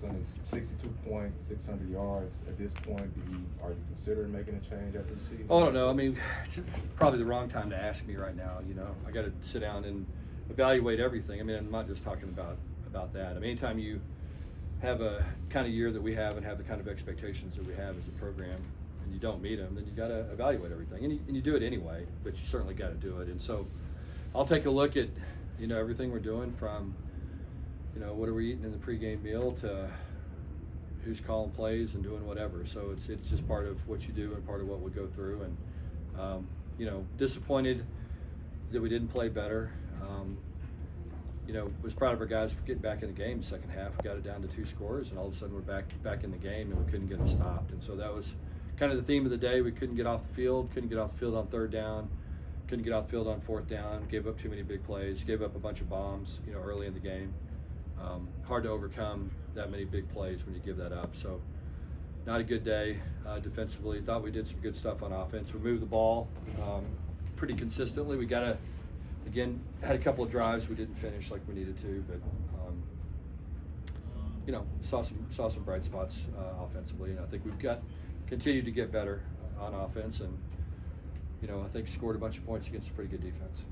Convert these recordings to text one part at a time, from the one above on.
Offseason is 62 points, 600 yards. At this point, are you considering making a change after the season? Oh, I don't know. I mean, it's probably the wrong time to ask me right now. You know, I got to sit down and evaluate everything. I mean, I'm not just talking about that. I mean, anytime you have a kind of year that we have and have the kind of expectations that we have as a program, and you don't meet them, then you got to evaluate everything, and you do it anyway. But you certainly got to do it. And so, I'll take a look at everything we're doing, from what are we eating in the pregame meal to who's calling plays and doing whatever. So it's just part of what you do and part of what we go through. And disappointed that we didn't play better. Was proud of our guys for getting back in the game the second half. We got it down to 2 scores, and all of a sudden we're back in the game, and we couldn't get it stopped. And so that was kind of the theme of the day. We couldn't get off the field on third down, couldn't get off the field on fourth down, gave up too many big plays, gave up a bunch of bombs, early in the game. Hard to overcome that many big plays when you give that up. So not a good day defensively. Thought we did some good stuff on offense. We moved the ball pretty consistently. We had a couple of drives we didn't finish like we needed to, but saw some bright spots offensively, and I think we've continued to get better on offense, and I think scored a bunch of points against a pretty good defense.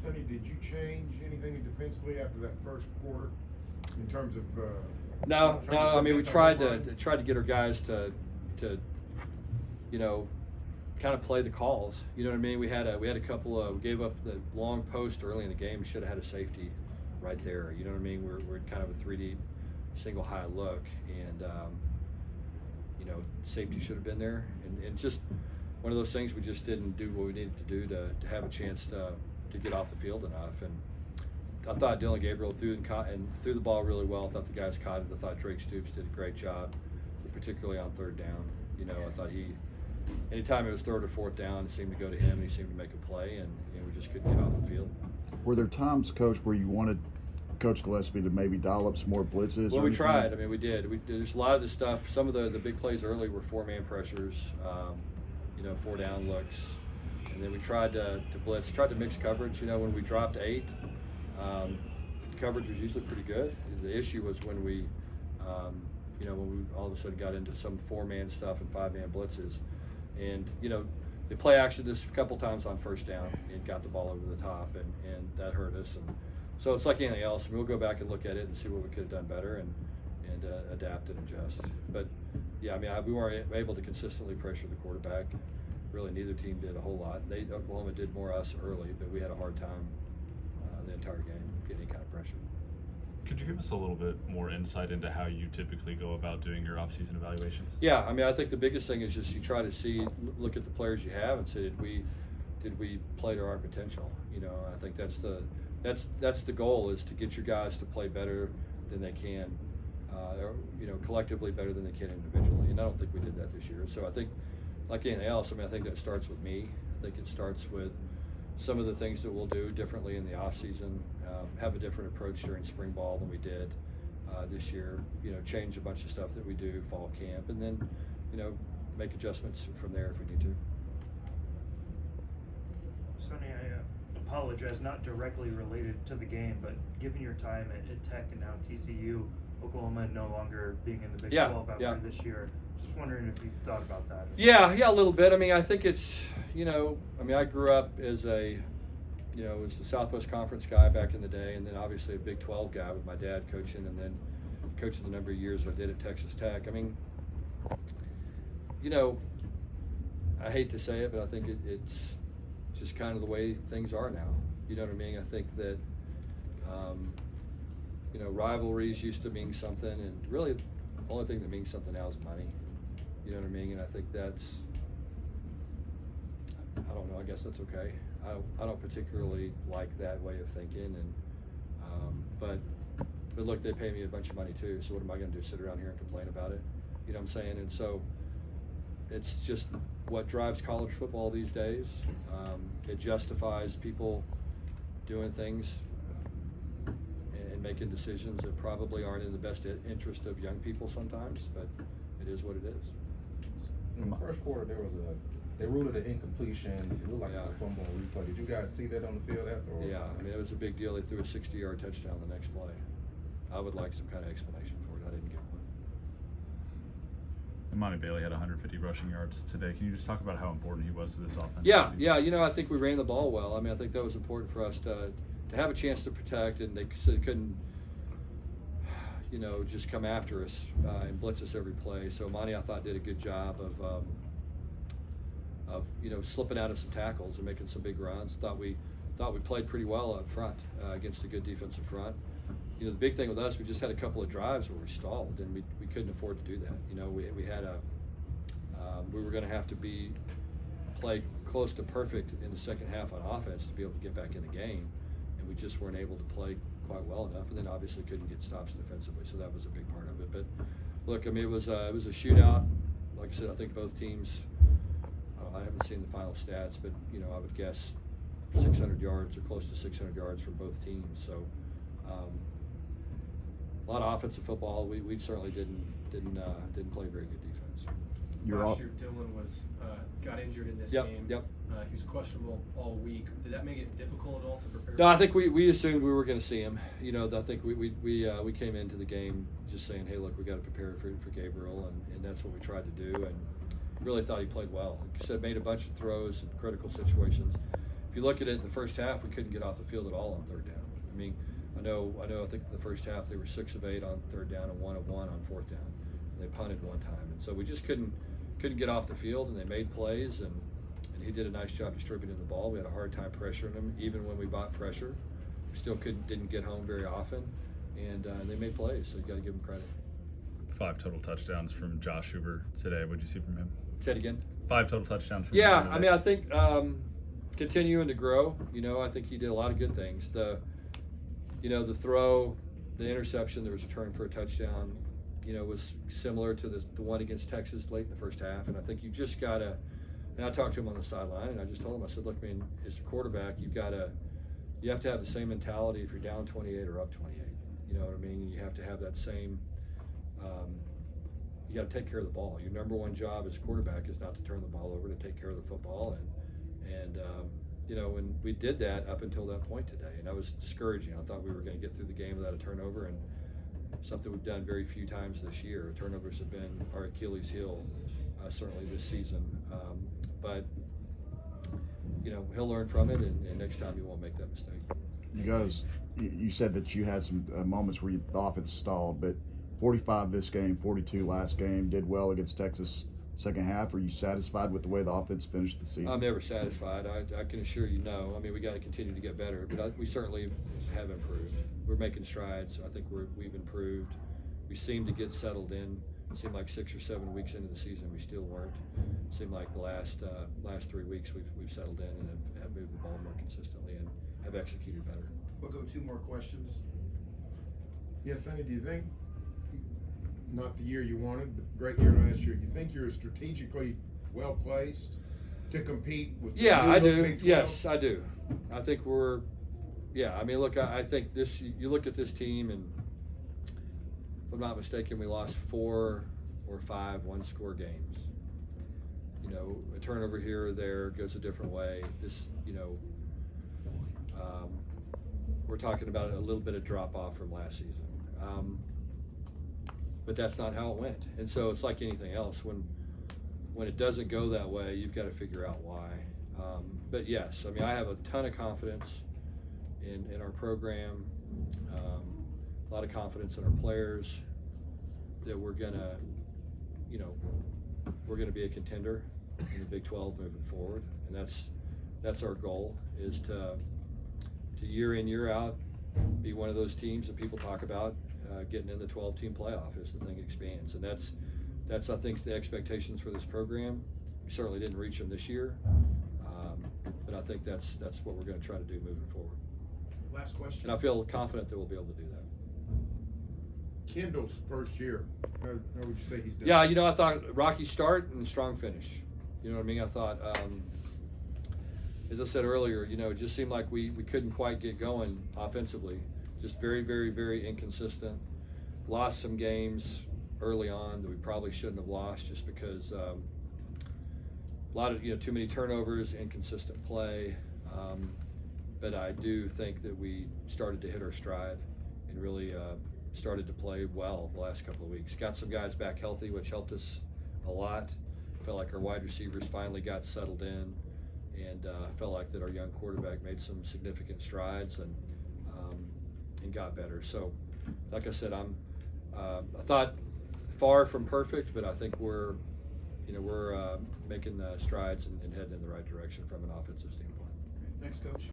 Sonny, did you change anything defensively after that first quarter in terms of? No. I mean, we tried to get our guys to kind of play the calls. You know what I mean? We had a couple of, we gave up the long post early in the game. We should have had a safety right there. You know what I mean? We're kind of a 3D single high look, and safety should have been there. And just one of those things, we just didn't do what we needed to do to have a chance to get off the field enough. And I thought Dylan Gabriel threw the ball really well. I thought the guys caught it. I thought Drake Stoops did a great job, particularly on third down. I thought anytime it was third or fourth down, it seemed to go to him, and he seemed to make a play, and we just couldn't get off the field. Were there times, Coach, where you wanted Coach Gillespie to maybe dial up some more blitzes? Well, we tried. I mean, we did. There's a lot of the stuff. Some of the big plays early were 4-man pressures, 4-down looks. And then we tried to blitz, tried to mix coverage. When we dropped 8, coverage was usually pretty good. The issue was when we all of a sudden got into some 4-man stuff and 5-man blitzes. And, they play action this a couple times on first down and got the ball over the top, and that hurt us. And so it's like anything else. We'll go back and look at it and see what we could have done better and adapt and adjust. But, yeah, I mean, we weren't able to consistently pressure the quarterback. Really, neither team did a whole lot. Oklahoma did more us early, but we had a hard time the entire game getting any kind of pressure. Could you give us a little bit more insight into how you typically go about doing your off-season evaluations? Yeah, I mean, I think the biggest thing is just you try to look at the players you have and say, did we play to our potential? I think that's the goal, is to get your guys to play better than they can, collectively better than they can individually. And I don't think we did that this year. So I think, like anything else, I think that starts with me. I think it starts with some of the things that we'll do differently in the off season, have a different approach during spring ball than we did this year. Change a bunch of stuff that we do fall camp, and then make adjustments from there if we need to. Sonny, I apologize, not directly related to the game, but given your time at Tech and now TCU, Oklahoma no longer being in the Big 12 after this year, just wondering if you've thought about that. Yeah, a little bit. I mean, I think it's, I grew up as a the Southwest Conference guy back in the day, and then obviously a Big 12 guy with my dad coaching, and then coaching the number of years I did at Texas Tech. I mean, I hate to say it, but I think it's just kind of the way things are now. You know what I mean? I think that, rivalries used to mean something, and really the only thing that means something now is money. You know what I mean? And I think that's, I don't know, I guess that's okay. I don't particularly like that way of thinking, and but look, they pay me a bunch of money too, so what am I going to do, sit around here and complain about it? You know what I'm saying? And so it's just what drives college football these days. It justifies people doing things and making decisions that probably aren't in the best interest of young people sometimes, but it is what it is. In the first quarter, they ruled it an incompletion. It looked like it was a fumble on replay. Did you guys see that on the field after? Yeah, I mean, it was a big deal. They threw a 60-yard touchdown the next play. I would like some kind of explanation for it. I didn't get one. Monty Bailey had 150 rushing yards today. Can you just talk about how important he was to this offense? Yeah. I think we ran the ball well. I mean, I think that was important for us to have a chance to protect, and they couldn't, just come after us and blitz us every play. So Monty, I thought, did a good job of slipping out of some tackles and making some big runs. Thought we played pretty well up front against a good defensive front. The big thing with us, we just had a couple of drives where we stalled, and we couldn't afford to do that. We had we were going to have to play close to perfect in the second half on offense to be able to get back in the game, and we just weren't able to play quite well enough, and then obviously couldn't get stops defensively, so that was a big part of it. But look, I mean, it was a shootout. Like I said, I think both teams. I haven't seen the final stats, but I would guess 600 yards or close to 600 yards from both teams. So a lot of offensive football. We certainly didn't play very good defense. Last year, Dylan got injured in this game. Yep. He was questionable all week. Did that make it difficult at all to prepare? No, I think we assumed we were going to see him. I think we came into the game just saying, hey, look, we got to prepare for Gabriel, and that's what we tried to do. And really thought he played well. Like I said, made a bunch of throws in critical situations. If you look at it in the first half, we couldn't get off the field at all on third down. I mean, I think in the first half they were 6 of 8 on third down and 1 of 1 on fourth down. And they punted one time, and so we just couldn't get off the field. And they made plays, and he did a nice job distributing the ball. We had a hard time pressuring him, even when we bought pressure. We still didn't get home very often, and they made plays. So you got to give them credit. 5 total touchdowns from Josh Huber today. What did you see from him? Say it again. 5 total touchdowns from Yeah, him today. I mean, I think continuing to grow. I think he did a lot of good things. The throw, the interception, there was a return for a touchdown. Was similar to the one against Texas late in the first half. And I think you just gotta. And I talked to him on the sideline, and I just told him, I said, look, man, as a quarterback, you have to have the same mentality if you're down 28 or up 28. You know what I mean? You have to have that same. You got to take care of the ball. Your number one job as quarterback is not to turn the ball over, to take care of the football, and we did that up until that point today, and that was discouraging. I thought we were going to get through the game without a turnover, and something we've done very few times this year. Turnovers have been our Achilles heel, certainly this season, but he'll learn from it, and next time he won't make that mistake. You guys, you said that you had some moments where the offense stalled, but 45 this game, 42 last game, did well against Texas second half. Are you satisfied with the way the offense finished the season? I'm never satisfied. I can assure you no. I mean, we got to continue to get better, but we certainly have improved. We're making strides. I think we've improved. We seem to get settled in. It seemed like 6 or 7 weeks into the season, we still weren't. It seemed like the last 3 weeks we've settled in and have moved the ball more consistently and have executed better. We'll go 2 more questions. Yes, Sonny, do you think, not the year you wanted, but great year last year, you think you're strategically well placed to compete with the I new do. Big 12? Yes, I do. I think we're. Yeah, I mean, look, I think this. You look at this team, and if I'm not mistaken, we lost 4 or 5 one-score games. A turnover here or there goes a different way. This, we're talking about a little bit of drop off from last season. But that's not how it went. And so it's like anything else. When it doesn't go that way, you've got to figure out why. But yes, I mean, I have a ton of confidence in our program, a lot of confidence in our players that we're gonna be a contender in the Big 12 moving forward. And that's our goal, is to year in, year out, be one of those teams that people talk about. Getting in the 12-team playoff as the thing expands, and that's I think the expectations for this program. We certainly didn't reach them this year, but I think that's what we're going to try to do moving forward. Last question. And I feel confident that we'll be able to do that. Kendall's first year, how would you say he's done? Yeah, I thought rocky start and strong finish. You know what I mean? I thought, as I said earlier, it just seemed like we couldn't quite get going offensively. Just very, very, very inconsistent. Lost some games early on that we probably shouldn't have lost, just because a lot of too many turnovers, inconsistent play. But I do think that we started to hit our stride and really started to play well the last couple of weeks. Got some guys back healthy, which helped us a lot. Felt like our wide receivers finally got settled in, and felt like that our young quarterback made some significant strides and got better. So, like I said, I thought far from perfect, but I think we're making strides and heading in the right direction from an offensive standpoint. Thanks, Coach.